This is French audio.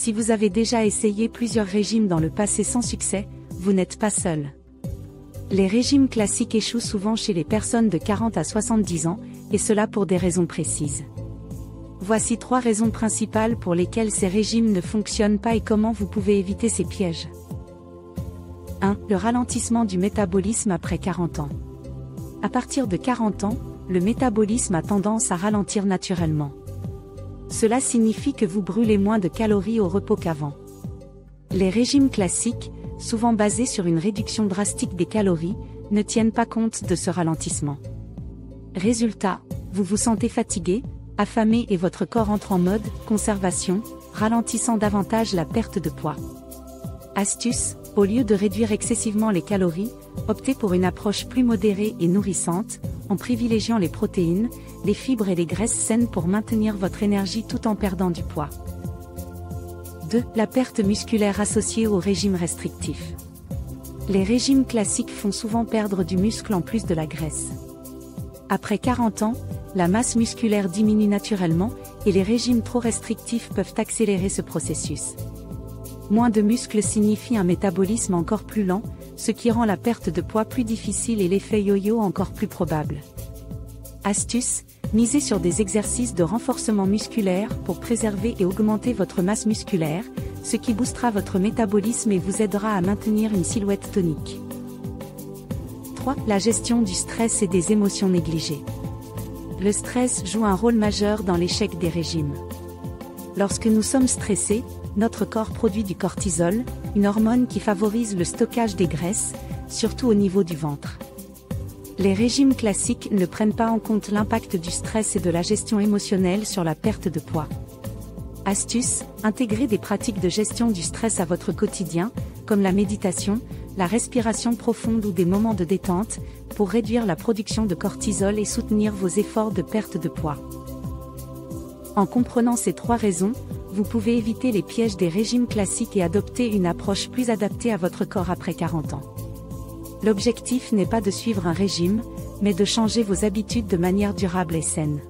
Si vous avez déjà essayé plusieurs régimes dans le passé sans succès, vous n'êtes pas seul. Les régimes classiques échouent souvent chez les personnes de 40 à 70 ans, et cela pour des raisons précises. Voici 3 raisons principales pour lesquelles ces régimes ne fonctionnent pas et comment vous pouvez éviter ces pièges. 1. Le ralentissement du métabolisme après 40 ans. À partir de 40 ans, le métabolisme a tendance à ralentir naturellement. Cela signifie que vous brûlez moins de calories au repos qu'avant. Les régimes classiques, souvent basés sur une réduction drastique des calories, ne tiennent pas compte de ce ralentissement. Résultat, vous vous sentez fatigué, affamé et votre corps entre en mode conservation, ralentissant davantage la perte de poids. Astuce, au lieu de réduire excessivement les calories, optez pour une approche plus modérée et nourrissante, en privilégiant les protéines, les fibres et les graisses saines pour maintenir votre énergie tout en perdant du poids. 2. La perte musculaire associée au régime restrictif. Les régimes classiques font souvent perdre du muscle en plus de la graisse. Après 40 ans, la masse musculaire diminue naturellement, et les régimes trop restrictifs peuvent accélérer ce processus. Moins de muscles signifie un métabolisme encore plus lent, ce qui rend la perte de poids plus difficile et l'effet yo-yo encore plus probable. Astuce, misez sur des exercices de renforcement musculaire pour préserver et augmenter votre masse musculaire, ce qui boostera votre métabolisme et vous aidera à maintenir une silhouette tonique. 3. La gestion du stress et des émotions négligées. Le stress joue un rôle majeur dans l'échec des régimes. Lorsque nous sommes stressés, notre corps produit du cortisol, une hormone qui favorise le stockage des graisses, surtout au niveau du ventre. Les régimes classiques ne prennent pas en compte l'impact du stress et de la gestion émotionnelle sur la perte de poids. Astuce, intégrez des pratiques de gestion du stress à votre quotidien, comme la méditation, la respiration profonde ou des moments de détente, pour réduire la production de cortisol et soutenir vos efforts de perte de poids. En comprenant ces 3 raisons, vous pouvez éviter les pièges des régimes classiques et adopter une approche plus adaptée à votre corps après 40 ans. L'objectif n'est pas de suivre un régime, mais de changer vos habitudes de manière durable et saine.